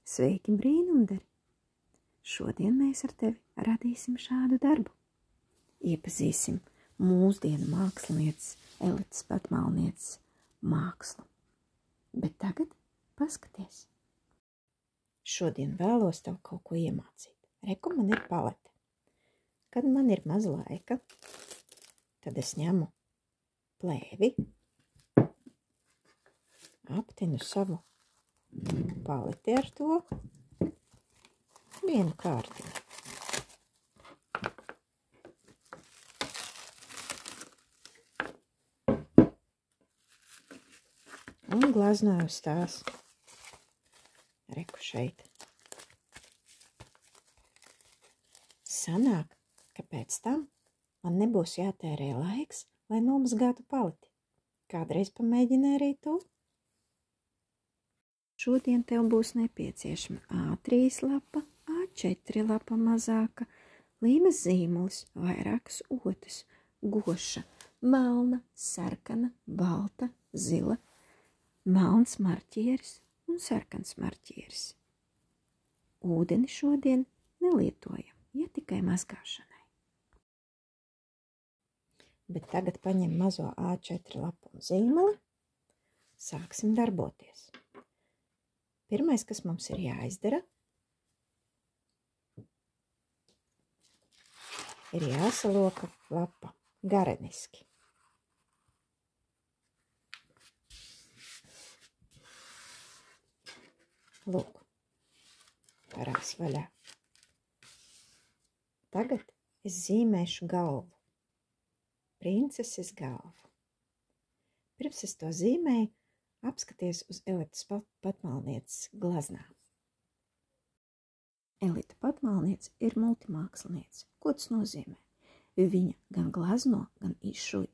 Sveiki, brīnumdari! Šodien mēs ar tevi radīsim šādu darbu. Iepazīsim mūsdienu mākslinieces Elites Patmalnieces mākslu. Bet tagad paskaties. Šodien vēlos tev kaut ko iemācīt. Reku, man ir palete. Kad man ir maz laika, tad es ņemu plēvi, aptinu savu paleti ar to vienu kārtiņu. Un glaznoju uz tās. Reku šeit. Sanāk, ka pēc tam man nebūs jātērē laiks, lai nomazgātu paleti. Kādreiz pamēģini arī tu? Šodien tev būs nepieciešama A3 lapa, A4 lapa mazāka, līmes zīmulis, vairākas otas, goša, melna, sarkana, balta, zila, melns marķieris un sarkans marķieris. Ūdeni šodien nelietojam, ja tikai mazgāšanai. Bet tagad paņem mazo A4 lapu un zīmuli. Sāksim darboties. Pirmais, kas mums ir jāizdara, ir jāsaloka lapa gareniski. Lūk, parās vaļā. Tagad es zīmēšu galvu. Princeses galvu. Pirms es to zīmēju, apskaties uz Elites Patmalnieces glaznām. Elite Patmalniece ir multimāksliniece. Ko tas nozīmē? Viņa gan glazno, gan izšuj,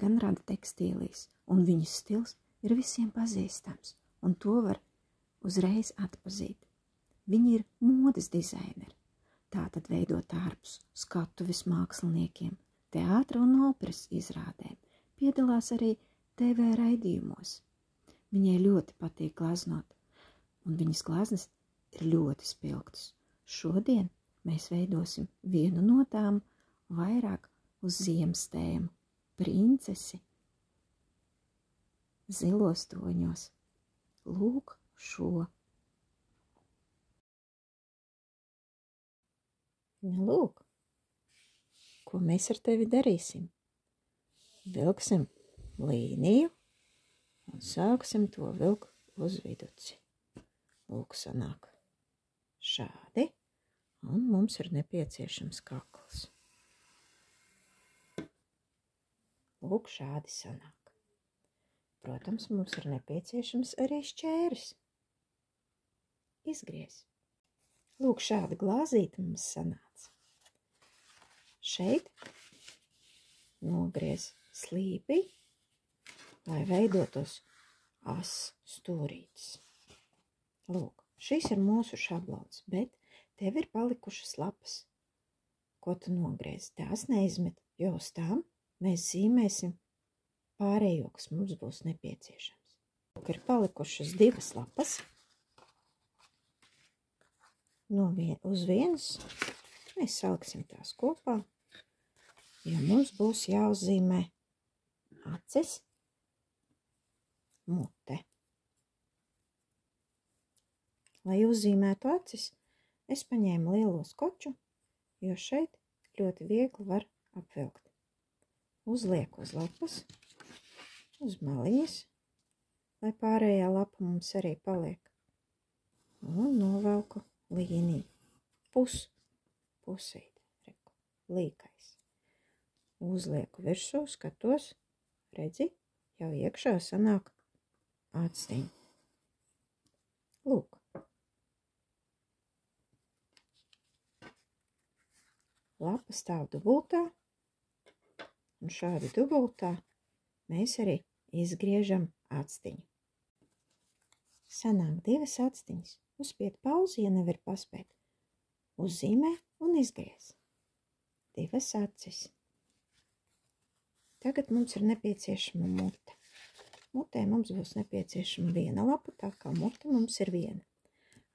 gan rada tekstīlīs, un viņas stils ir visiem pazīstams, un to var uzreiz atpazīt. Viņa ir modes dizaineri. Tātad veido tārpus skatuves māksliniekiem, teātra un operas izrādēm, piedalās arī TV raidījumos. Viņai ļoti patīk glaznot, un viņas glaznas ir ļoti spilgtas. Šodien mēs veidosim vienu no tām vairāk uz ziemas tēmu – princesi zilos toņos. Lūk šo. Lūk, ko mēs ar tevi darīsim? Vilksim līniju un sāksim to vilkt uz viduci. Lūk, sanāk šādi, un mums ir nepieciešams kakls. Lūk, šādi sanāk. Protams, mums ir nepieciešams arī šķēris. Izgriez. Lūk, šāda glāzīte mums sanāca. Šeit nogriez slīpi, lai veidotos as stūrītis. Lūk, šis ir mūsu šablons, bet tev ir palikušas lapas, ko tu nogriez. Tās neizmet, jo uz tām mēs zīmēsim pārējo, kas mums būs nepieciešams. Lūk, ir palikušas divas lapas. Uz vienas mēs saliksim tās kopā, jo mums būs jāuzzīmē acis, mute. Lai uzzīmētu acis, es paņēmu lielo skoču, jo šeit ļoti viegli var apvilkt. Uzlieku uz lapas, uz maliņas, lai pārējā lapa mums arī paliek. Un novelku līniju. Pusīt, reku, līkais. Uzlieku virsū, skatos, redzi, jau iekšā sanāk actiņi. Lūk. Lapa stāv dubultā, un šādi dubultā mēs arī izgriežam actiņu. Sanāk divas actiņas. Uzspied pauzi, ja nevar paspēt. Uzzīmē un izgriez. Divas acis. Tagad mums ir nepieciešama mute. Mutē mums būs nepieciešama viena lapa, tā kā mute mums ir viena.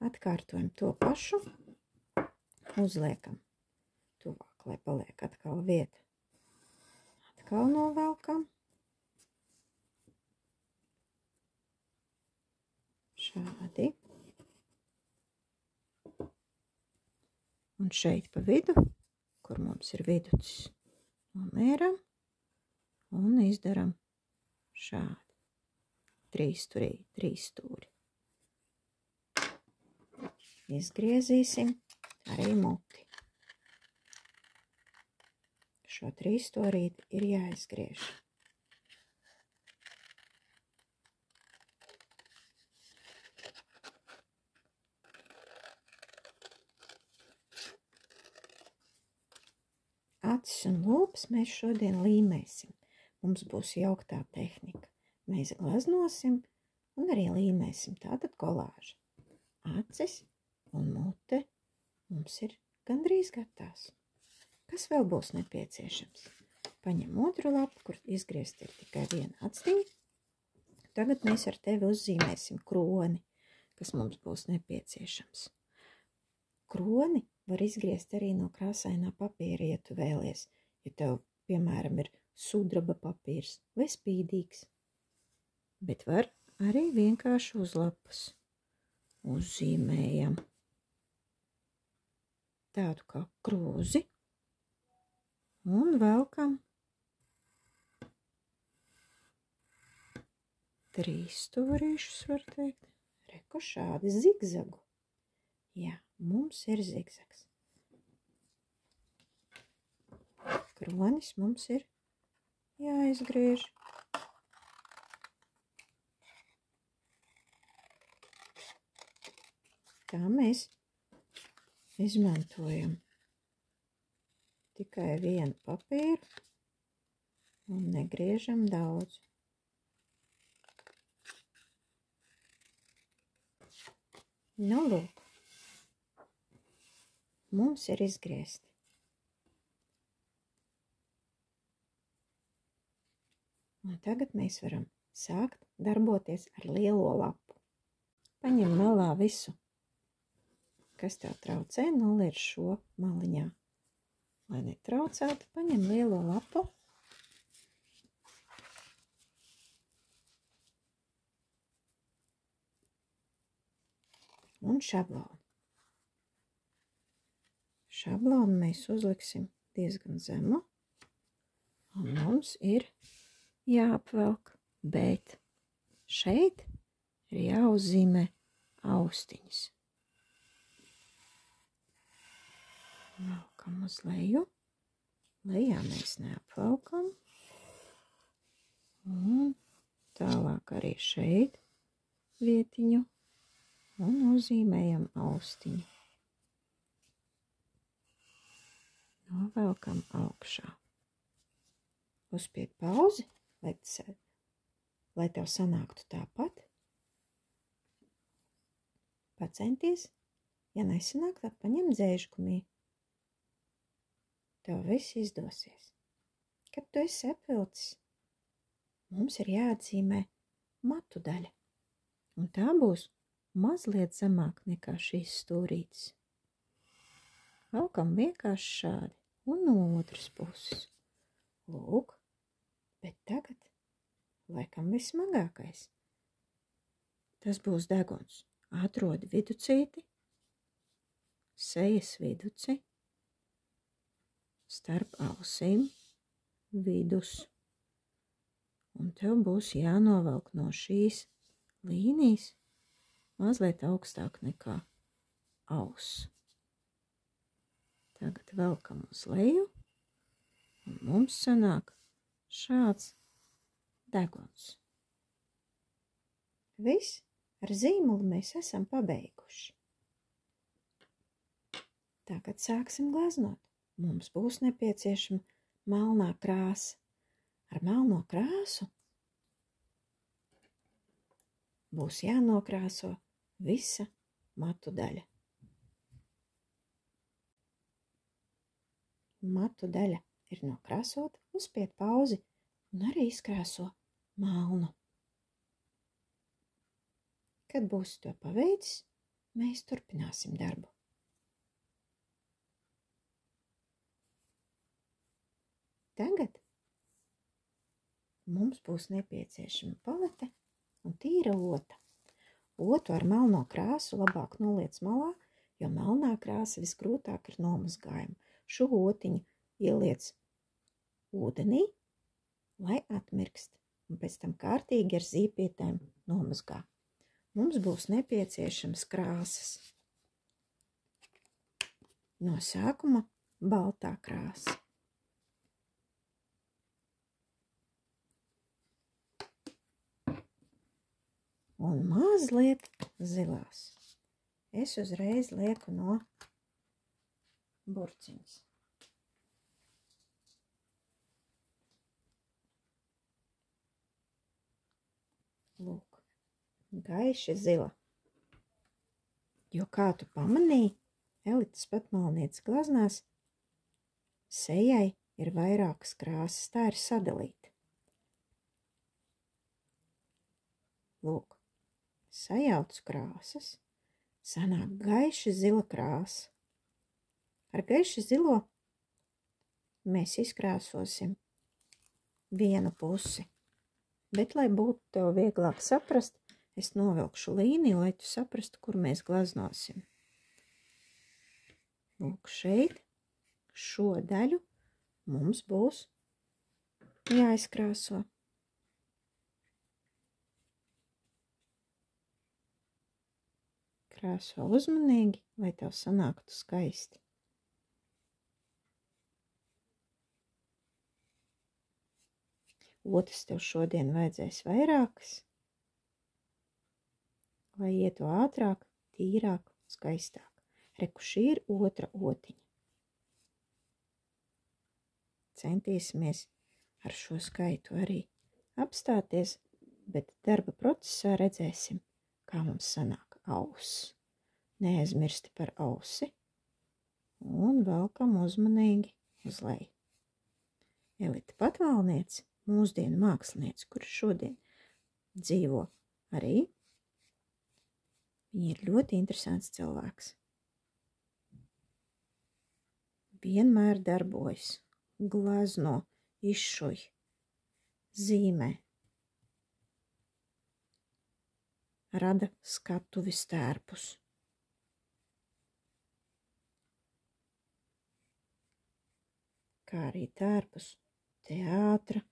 Atkārtojam to pašu. Uzliekam tuvāk, lai paliek atkal vieta. Atkal novelkam. Šādi. Un šeit pa vidu, kur mums ir viducis, nomēram un izdaram šādi. 3 stūri. Izgriezīsim arī muti. Šo 3 stūrīti ir jāizgriež. Acis un lūpas mēs šodien līmēsim. Mums būs jauktā tehnika. Mēs glaznosim un arī līmēsim, tātad kolāža. Acis un mute mums ir gandrīz gatavs. Kas vēl būs nepieciešams? Paņem otru lapu, kur izgriezt ir tikai viena actiņa. Tagad mēs ar tevi uzzīmēsim kroni, kas mums būs nepieciešams. Kroni var izgriezt arī no krāsainā papīra, ja tu vēlies. Ja tev, piemēram, ir sudraba papīrs vai spīdīgs. Bet var arī vienkārši uz lapas. Uzzīmējam tādu kā krūzi un velkam 3 stūrīšus, var teikt. Reku šādi zigzagu. Jā, mums ir zigzags. Kronis mums ir jāizgriež. Tā mēs izmantojam tikai vienu papīru un negriežam daudz. Nu, lūk, mums ir izgriezti. Un tagad mēs varam sākt darboties ar lielo lapu. Paņem malā visu, kas tev traucē, noliec šo maliņā. Lai netraucētu, paņem lielo lapu. Un šablonu. Šablonu mēs uzliksim diezgan zemu. Un mums ir jāapvelk, bet šeit ir jāuzzīmē austiņas. Velkam uz leju. Lejā mēs neapvelkam. Un tālāk arī šeit vietiņu. Un uzzīmējam austiņu. Novelkam augšā. Uzspied pauzi, lai tev sanāktu tāpat. Pacenties. Ja nesanāk, tad paņem dzēžgumiju. Tev viss izdosies. Kad tu esi apvilcis, mums ir jāatzīmē matu daļa. Un tā būs mazliet zemāk nekā šīs stūrītes. Velkam vienkārši šādi un no otras puses. Lūk, bet tagad laikam vissmagākais. Tas būs deguns. Atrodi viducīti, sejas viduci, starp ausīm vidus. Un tev būs jānovelk no šīs līnijas mazliet augstāk nekā auss. Tagad velkam uz leju, un mums sanāk šāds deguns. Viss, ar zīmolu mēs esam pabeiguši. Tagad sāksim glaznot. Mums būs nepieciešama melnā krāsa. Ar melno krāsu būs jānokrāso visa matu daļa. Matu daļa ir nokrāsota, uzspied pauzi un arī izkrāso melnu. Kad būsi to paveicis, mēs turpināsim darbu. Tagad mums būs nepieciešama palete un tīra ota. Otu ar melno krāsu labāk noliec malā, jo melnā krāsa visgrūtāk ir nomazgājama. Šo otiņu ieliec ūdenī, lai atmirkst, un pēc tam kārtīgi ar zīpietēm nomazgā. Mums būs nepieciešams krāsas. No sākuma baltā krāsa. Un mazliet zilās. Es uzreiz lieku no burciņas. Lūk, gaiši zila. Jo kā tu pamanīji, Elites Patmalnieces glaznās sejai ir vairākas krāsas, tā ir sadalīta. Lūk, sajauc krāsas, sanāk gaiši zila krāsa. Ar gaiši zilo mēs izkrāsosim vienu pusi, bet, lai būtu tev vieglāk saprast, es novilkšu līniju, lai tu saprastu, kur mēs glaznosim. Lūk, šeit, šo daļu mums būs jāizkrāso. Krāso uzmanīgi, lai tev sanāktu skaisti. Otrs tev šodien vajadzēs vairākas, lai ietu ātrāk, tīrāk un skaistāk. Reku, šī ir otra otiņa. Centīsimies ar šo skaitu arī apstāties, bet darba procesā redzēsim, kā mums sanāk auss. Neaizmirsti par ausi un velkam uzmanīgi uz leju. Elite Patmalniece, mūsdienu māksliniece, kur šodien dzīvo arī, viņa ir ļoti interesants cilvēks. Vienmēr darbojas, glazno, izšuj, zīmē, rada skatuves tērpus. Kā arī tērpus teātra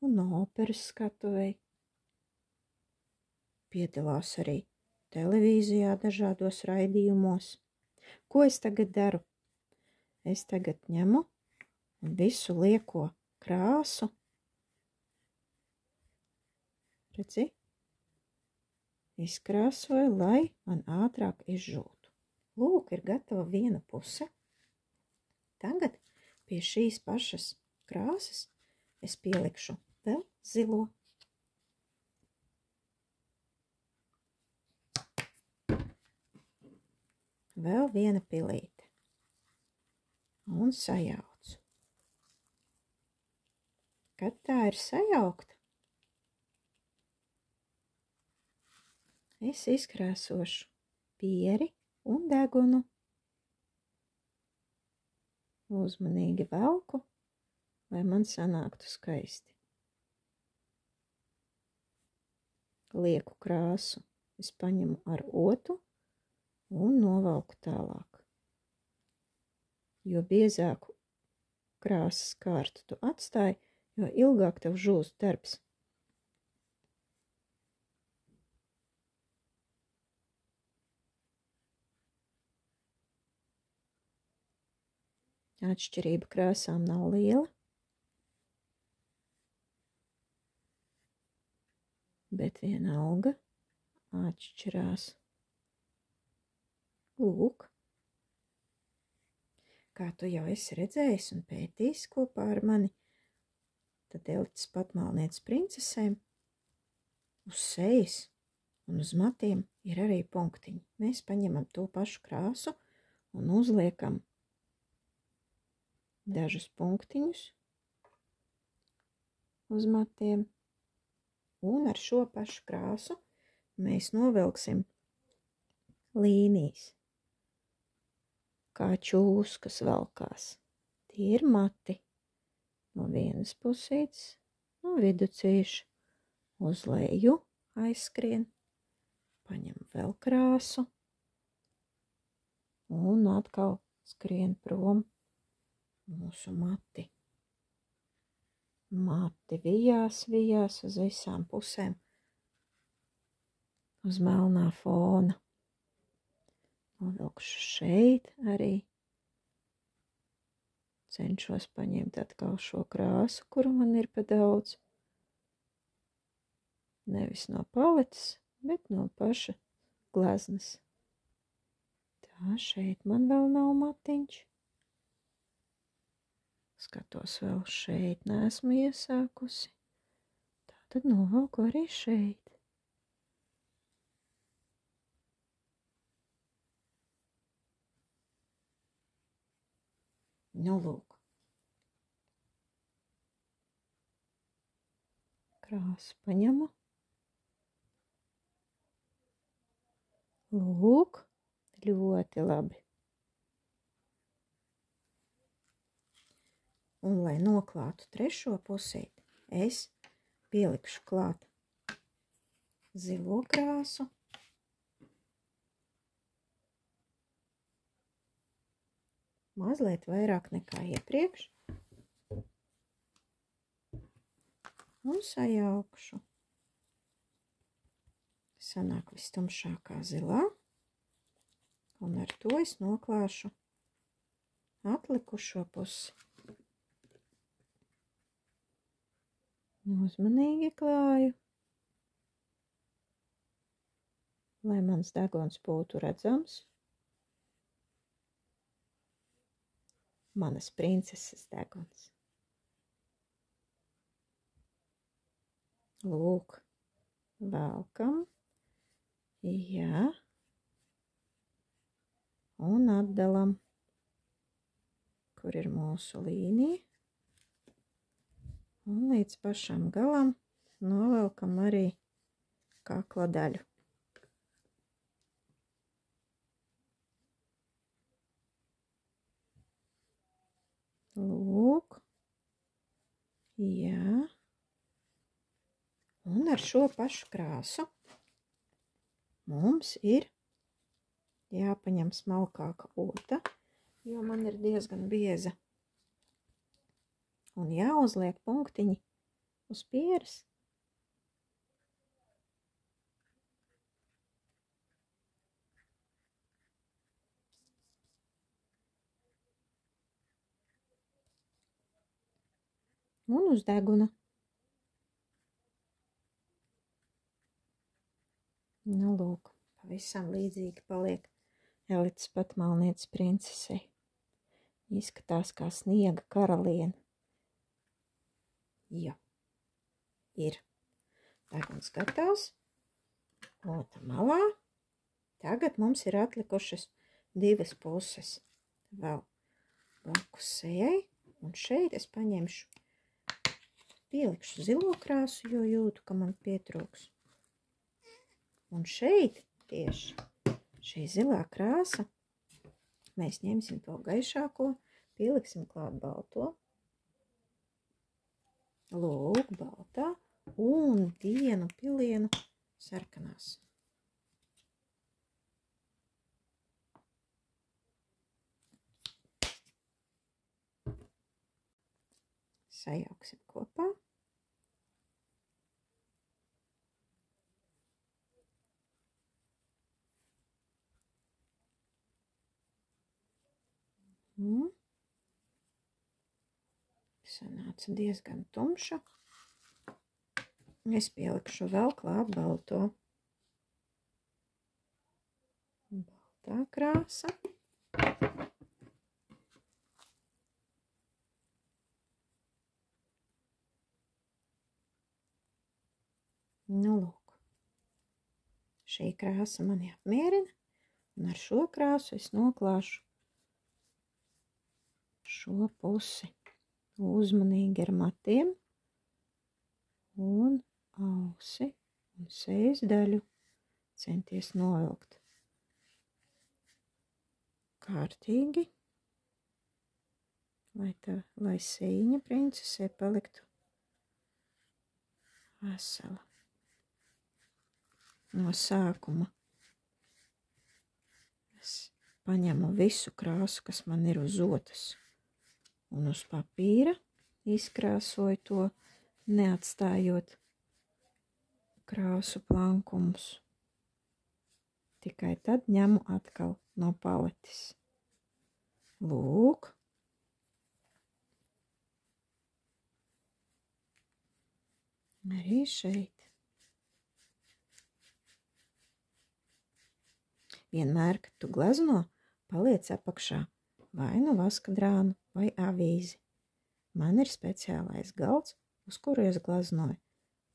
un operas skatuvei. Piedalās arī televīzijā dažādos raidījumos. Ko es tagad daru? Es tagad ņemu un visu lieko krāsu. Redzi? Izkrāsoju, lai man ātrāk izžūtu. Lūk, ir gatava viena puse. Tagad pie šīs pašas krāsas es pielikšu vēl zilo. Vēl viena pilīte. Un sajaucu. Kad tā ir sajaukta, es izkrāsošu pieri un degunu. Uzmanīgi velku, lai man sanāktu skaisti. Lieku krāsu es paņemu ar otu un novelku tālāk. Jo biezāku krāsas kārtu tu atstāji, jo ilgāk tev žūst darbs. Atšķirība krāsām nav liela, bet vienalga atšķirās. Lūk. Kā tu jau esi redzējis un pētījis kopā ar mani, tad Elites Patmalnieces princesēm uz sejas un uz matiem ir arī punktiņi. Mēs paņemam to pašu krāsu un uzliekam dažus punktiņus uz matiem, un ar šo pašu krāsu mēs novilksim līnijas, kā čūskas valkās. Tie ir mati. No vienas pusītes, no viducīša, uz leju aizskrien, paņem vēl krāsu un atkal skrien prom mūsu mati. Mati vijās uz visām pusēm, uz melnā fona. Novilkšu šeit arī. Cenšos paņemt atkal šo krāsu, kuru man ir pa daudz. Nevis no paletes, bet no paša gleznas. Tā, šeit man vēl nav matiņš. Skatos vēl šeit, neesmu iesākusi. Tā tad novelku arī šeit. Nu, lūk. Krāsu paņemu. Lūk, ļoti labi. Un, lai noklātu trešo pusīti, es pielikšu klāt zilo krāsu. Mazliet vairāk nekā iepriekš. Un sajaukšu. Sanāk vistumšākā zilā. Un ar to es noklāšu atlikušo pusi. Uzmanīgi klāju, lai mans degons būtu redzams. Manas princeses deguns. Lūk, velkam, jā, un atdalam, kur ir mūsu līnija, un līdz pašam galam novelkam arī kakla daļu. Lūk, jā, un ar šo pašu krāsu mums ir jāpaņem smalkāka ota, jo man ir diezgan bieza, un jāuzliek punktiņi uz pieres. Un uz deguna. Nu, lūk, pavisam līdzīgi paliek Elites Patmalnieces princesei. Izskatās kā sniega karaliene. Jā, ir. Deguns gatavs. Ota malā. Tagad mums ir atlikušas divas puses. Vēl blakus sejai. Un šeit es paņemšu. Pielikšu zilo krāsu, jo jūtu, ka man pietrūks. Un šeit tieši šī zilā krāsa, mēs ņemsim to gaišāko, pieliksim klāt balto. Lūk, baltā un vienu pilienu sarkanās. Sajauksim kopā. Sanāca diezgan tumša. Es pielikšu vēl klāt balto. Baltā krāsa. Nu, lūk. Šī krāsa mani apmierina, un ar šo krāsu es noklāšu šo pusi uzmanīgi ar matiem un ausi un sejas daļu centies novilkt kārtīgi, lai seiņa princesē paliktu vesela. No sākuma es paņemu visu krāsu, kas man ir uz otas, un uz papīra izkrāsoju to, neatstājot krāsu plankumus. Tikai tad ņemu atkal no paletes. Lūk. Arī šeit. Vienmēr, kad tu glezno, paliec apakšā vai nu vaskadrānu vai avīzi. Man ir speciālais galds, uz kuru es gleznoju,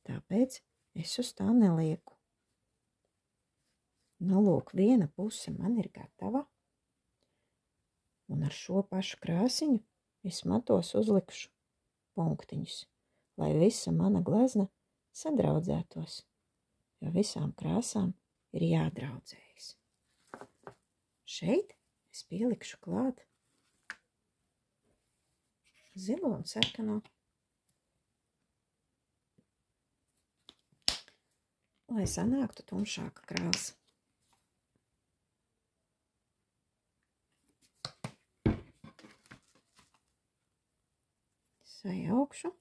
tāpēc es uz tā nelieku. Nu, lūk, viena puse man ir gatava, un ar šo pašu krāsiņu es matos uzlikšu punktiņus, lai visa mana glezna sadraudzētos, jo visām krāsām ir jādraudzējas. Šeit es pielikšu klāt zilo un sarkano, lai sanāktu tumšāka krāsa. Sajaukšu.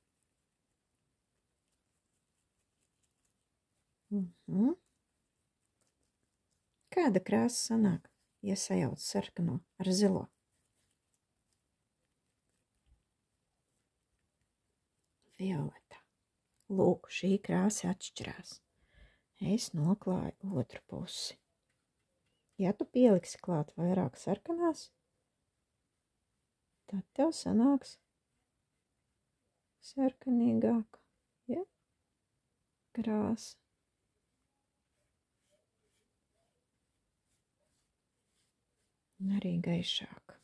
Kāda krāsa sanāk, ja sajauc sarkano ar zilo? Violeta. Lūk, šī krāsa atšķirās. Es noklāju otru pusi. Ja tu pieliksi klāt vairāk sarkanās, tad tev sanāks sarkanīgāka, ja? Krāsa. Un arī gaišāk.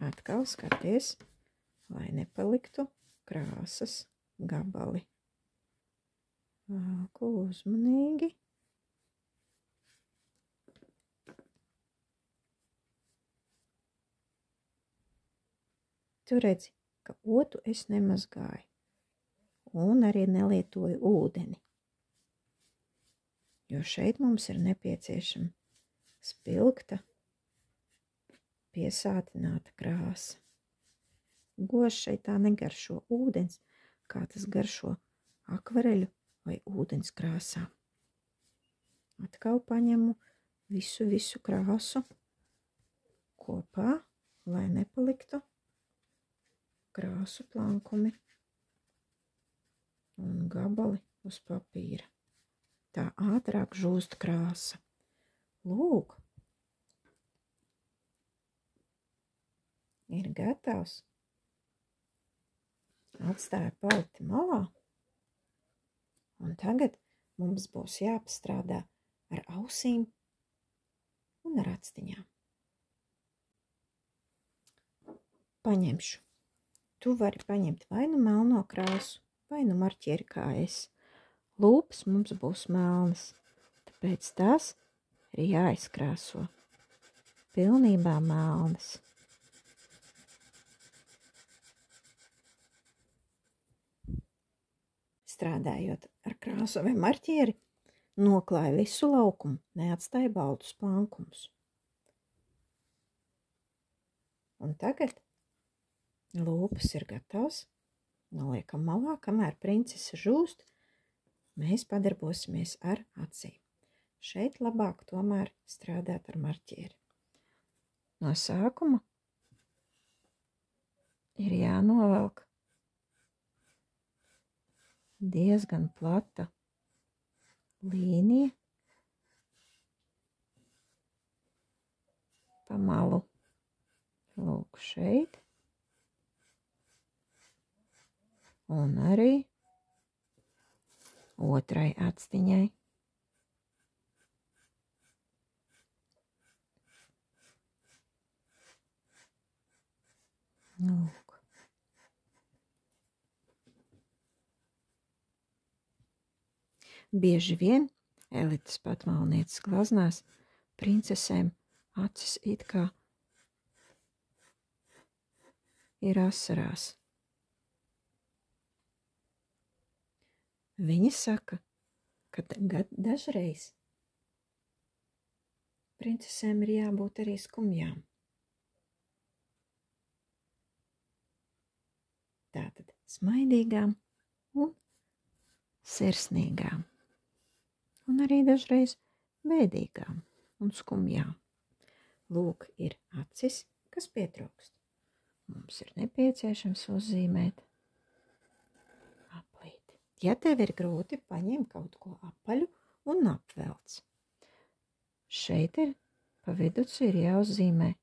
Atkal skaties, lai nepaliktu krāsas gabali. Valku uzmanīgi. Tu redzi, ka otu es nemazgāju un arī nelietoju ūdeni, jo šeit mums ir nepieciešama spilgta, piesātināta krāsa. Goši šeit tā negaršo ūdens, kā tas garšo akvareļu vai ūdens krāsā. Atkal paņemu visu krāsu kopā, lai nepaliktu krāsu plankumi un gabali uz papīra. Tā ātrāk žūst krāsa. Lūk, ir gatavs. Atstāju paleti malā, un tagad mums būs jāpastrādā ar ausīm un ar actiņām. Paņemšu. Tu vari paņemt vai nu melno krāsu, vai nu marķieri kā es. Lūpas mums būs melnas, tāpēc tās ir jāizkrāso. Pilnībā melnas. Strādājot ar krāsu vai marķieri, noklāja visu laukumu, neatstāja baltus plankumus. Un tagad lūpas ir gatavs. Noliekam malā, kamēr princese žūst, mēs padarbosimies ar acīm. Šeit labāk tomēr strādāt ar marķieri. No sākuma ir jānovelk diezgan plata līnija pa malu. Lūk, šeit. Un arī otrai actiņai. Lūk. Bieži vien elites patmalnieces glaznās princesēm acis it kā ir asarās. Viņa saka, ka dažreiz princesēm ir jābūt arī skumjām. Tātad smaidīgām un sirsnīgām. Un arī dažreiz bēdīgām un skumjām. Lūk, ir acis, kas pietrūkst. Mums ir nepieciešams uzzīmēt aplīti. Ja tev ir grūti, paņem kaut ko apaļu un apvelc. Šeit ir pa viduci ir jāuzzīmē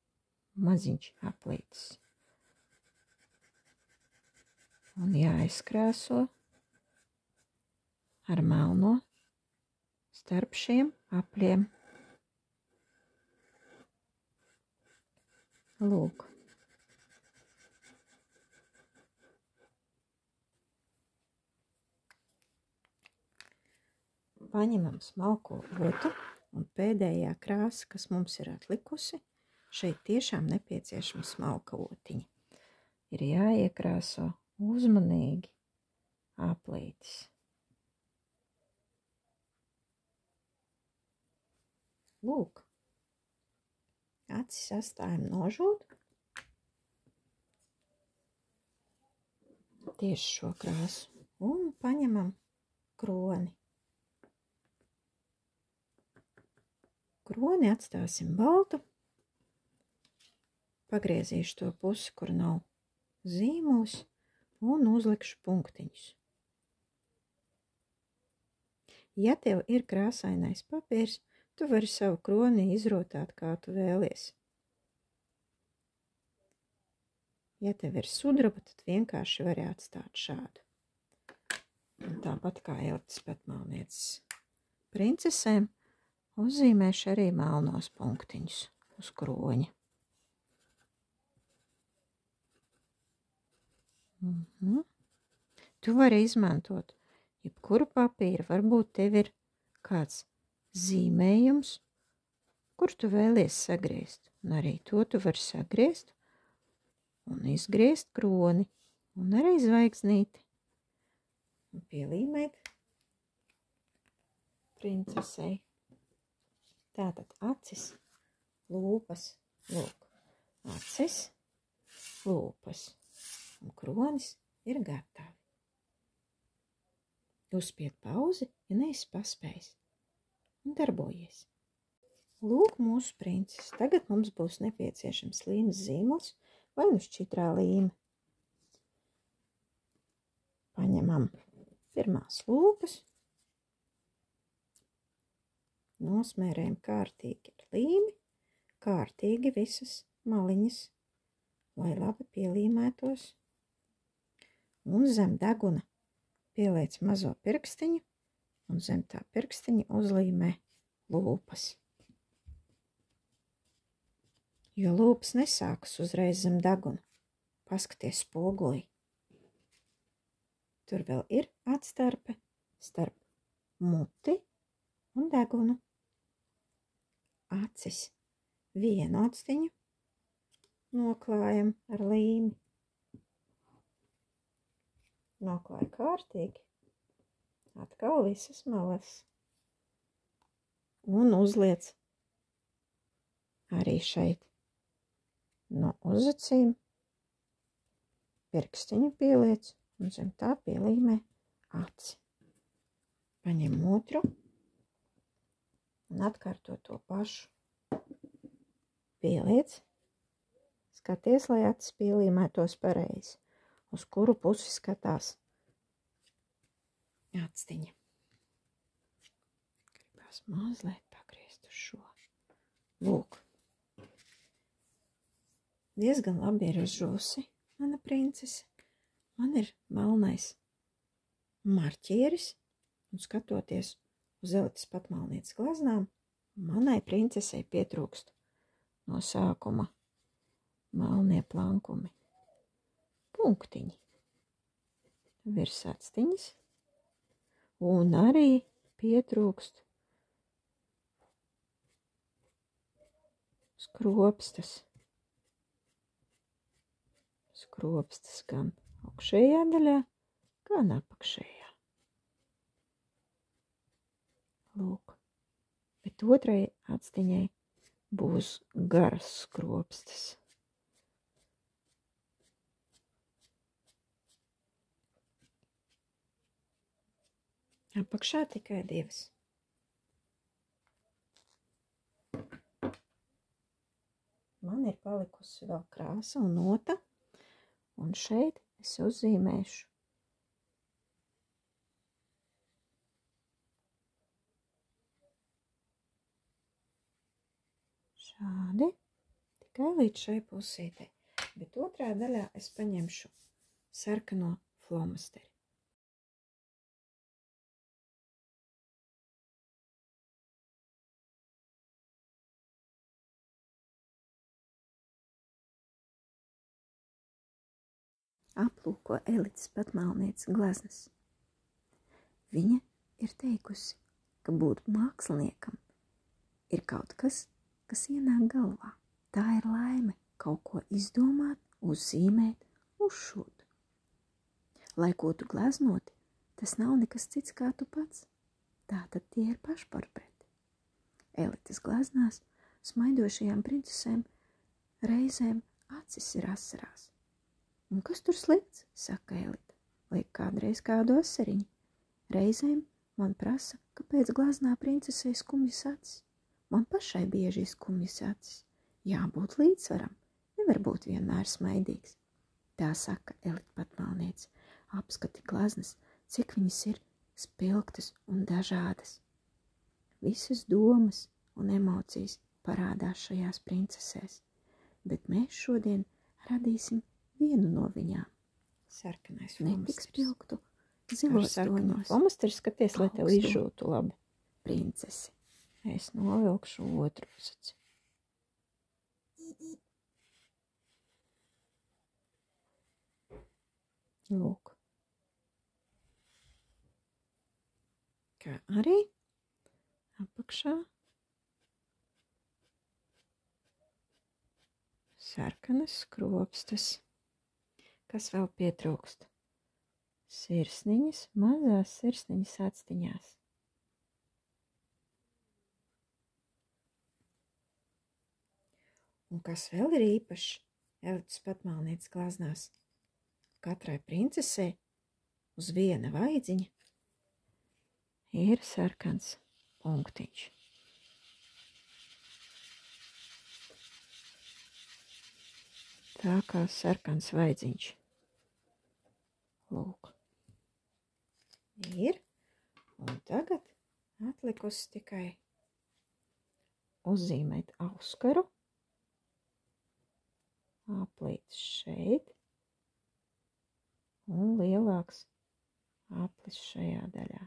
maziņš aplītis. Un jāizkrāso ar melno starp šiem apļiem. Lūk. Paņemam smalko otu un pēdējā krāsa, kas mums ir atlikusi, šeit tiešām nepieciešama smalka otiņa. Ir jāiekrāso uzmanīgi aplītis. Lūk, acis atstājam nožūt. Tieši šo krāsu. Un paņemam kroni. Kroni atstāsim baltu. Pagriezīšu to pusi, kur nav zīmulis, un uzlikšu punktiņus. Ja tev ir krāsainais papīrs, tu vari savu kroni izrotāt, kā tu vēlies. Ja tev ir sudraba, tad vienkārši vari atstāt šādu. Un tāpat kā Eltes Patmalnieces princesēm, uzzīmēšu arī melnos punktiņus uz kroņa. Tu vari izmantot jebkuru papīru, varbūt tev ir kāds zīmējums, kur tu vēlies sagriezt. Un arī to tu vari sagriezt un izgriezt kroni un arī zvaigznīti. Un pielīmēt princesei. Tātad acis, lūpas, lūk, acis, lūpas un kronis ir gatavi. Uzspied pauzi, ja neesi paspējis, un darbojies. Lūk mūsu princes. Tagad mums būs nepieciešams līmes zīmols vai nu šķidrā līme. Paņemam pirmās lūpas. Nosmērējam kārtīgi ar līmi, kārtīgi visas maliņas, lai labi pielīmētos. Un zem deguna pieliec mazo pirkstiņu un zem tā pirkstiņa uzlīmē lūpas. Jo lūpas nesākas uzreiz zem deguna. Paskaties spogulī. Tur vēl ir atstarpe starp muti un degunu. Acis vienu actiņu noklājam ar līmi. Noklāj kārtīgi. Atkal visas malas. Un uzliec arī šeit no uzacīm. Pirkstiņu pieliec un zem tā pielīmē aci. Paņem otru un atkārto to pašu. Pieliec. Skaties, lai acis pielīmētos pareizi. Uz kuru pusi skatās actiņa. Gribās mazliet pagriezt uz šo. Lūk. Diezgan labi ir uzžūsi, mana princese. Man ir melnais marķieris, un skatoties uz Eltes Patmalnieces glaznām, manai princesei pietrūkst no sākuma melnie plankumi. Punktiņi, virsactiņas, un arī pietrūkst skropstas. Skropstas gan augšējā daļā, gan apakšējā. Lūk, bet otrai atstiņai būs garas skropstas. Apakšā tikai 2. Man ir palikusi vēl krāsa un nota, un šeit es uzzīmēšu šādi, tikai līdz šai pusītei, bet otrā daļā es paņemšu sarkano flomasteri. Aplūko Elites Patmalnieces gleznas. Viņa ir teikusi, ka būt māksliniekam ir kaut kas, kas ienāk galvā. Tā ir laime kaut ko izdomāt, uzzīmēt, uzšūt. Lai ko tu gleznoti, tas nav nekas cits kā tu pats. Tātad tie ir pašportreti. Elites gleznās smaidošajām princesēm reizēm acis ir asarās. Un kas tur slikts, saka Elita, liek kādreiz kādu asariņu. Reizēm man prasa, kāpēc gleznā princesei skumjas acis. Man pašai bieži ir skumjas acis. Jābūt līdzsvaram, nevar būt vienmēr smaidīgs. Tā saka Elita Patmalniece, apskati gleznas, cik viņas ir spilgtas un dažādas. Visas domas un emocijas parādās šajās princesēs, bet mēs šodien radīsim vienu no viņām. Sarkanais flomasters. Netik spilgtu, zilos toņos. Flomasters, skaties, lai tev izžūtu labi. Princesi. Es novilkšu otru pusaci. Lūk. Kā arī apakšā sarkanas skropstas. Kas vēl pietrūkst? Sirsniņas, mazās sirsniņas atstiņās. Un kas vēl ir īpašs Elites Patmalnieces gleznās? Katrai princesei uz viena vaidziņa ir sarkans punktiņš. Tā kā sarkans vaidziņš. Lūk. Ir. Un tagad atlikusi tikai uzzīmēt auskaru. Aplīts šeit. Un lielāks aplis šajā daļā.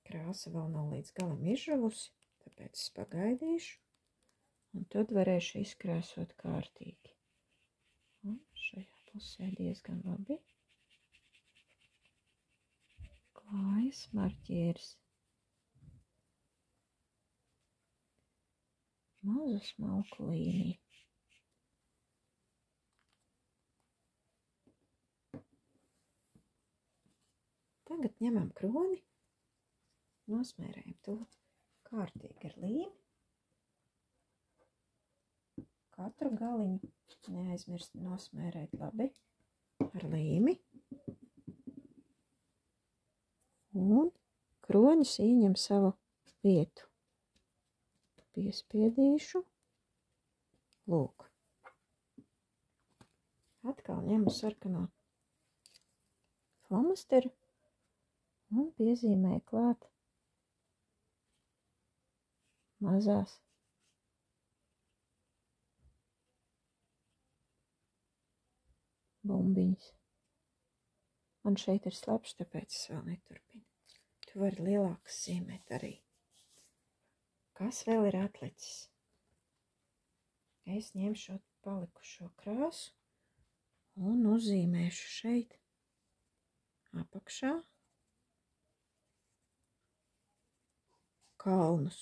Krāsa vēl nav līdz galam izžuvusi, tāpēc es pagaidīšu. Un tad varēšu izkrāsot kārtīgi. Un šajā pusē diezgan labi. Klājas marķieris. Mazu smalku līniju. Tagad ņemam kroni, nosmērējam to kārtīgi ar līmi. Katru galiņu neaizmirst nosmērēt labi ar līmi. Un kroņus ieņem savu vietu. Piespiedīšu. Lūk. Atkal ņemu sarkano flomasteru un piezīmēju klāt mazās bumbiņas. Man šeit ir slapš, tāpēc es vēl neturpinu. Tu vari lielākas zīmēt arī. Kas vēl ir atlicis? Es ņemšu palikušo krāsu un uzzīmēšu šeit apakšā kalnus.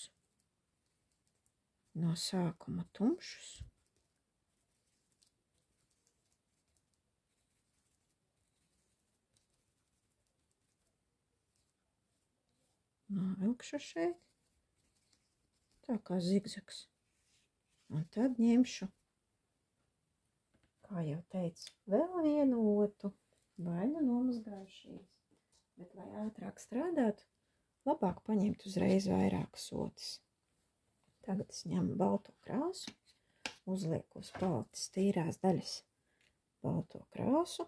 No sākuma tumšus. Novilkšu šeit. Tā kā zigzags. Un tad ņemšu, kā jau teicu, vēl vienu otu. Vai nu nomazgājušies. Bet, lai ātrāk strādātu, labāk paņemt uzreiz vairākas otas. Tagad es ņemu balto krāsu, uzlieku uz paletes tīrās daļas balto krāsu.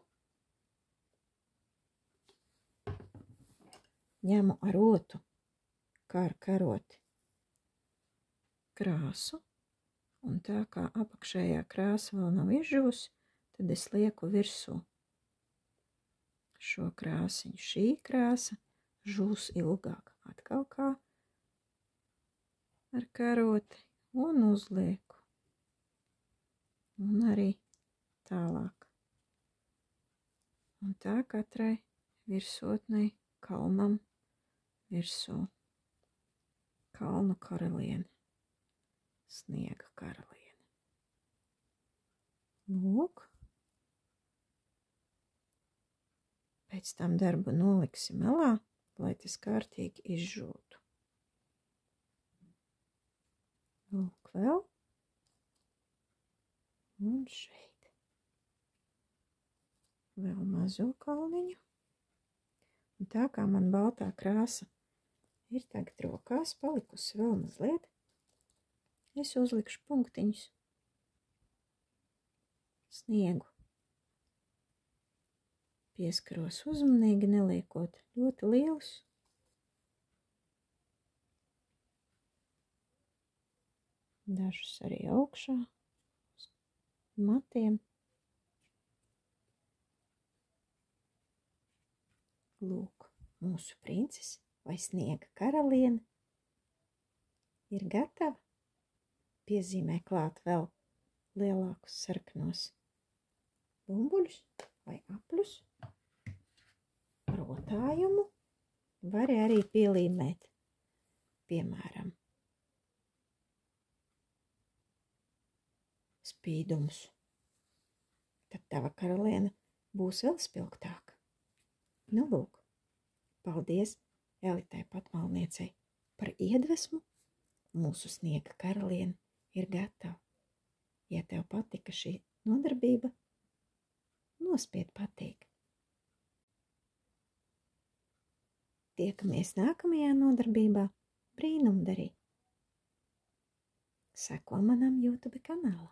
Ņemu ar otu, kā ar karoti, krāsu. Un tā kā apakšējā krāsa vēl nav izžūs, tad es lieku virsū šo krāsiņu. Šī krāsa žūs ilgāk. Atkal kā ar karoti un uzlieku. Un arī tālāk. Un tā katrai virsotnei kalnam virsū. Kalnu karaliene. Sniega karaliene. Lūk. Pēc tam darbu noliksim malā, lai tas kārtīgi izžūtu. Lūk vēl. Un šeit. Vēl mazo kalniņu. Un tā kā man baltā krāsa ir tagad rokās, palikusi vēl mazliet, es uzlikšu punktiņus. Sniegu. Pieskaros uzmanīgi, neliekot ļoti lielus. Dažus arī augšā uz matiem. Lūk, mūsu princese vai sniega karaliene ir gatava. Piezīmē klāt vēl lielākus sarkanos bumbuļus vai apļus. Rotājumu var arī pielīmēt, piemēram, spīdumus. Tad tava karaliene būs vēl spilgtāka. Nu, lūk, paldies Elitai Patmalniecei par iedvesmu. Mūsu sniega karaliene ir gatava. Ja tev patika šī nodarbība, nospied patīk. Tiekamies nākamajā nodarbībā brīnumdarī. Seko manam YouTube kanālam.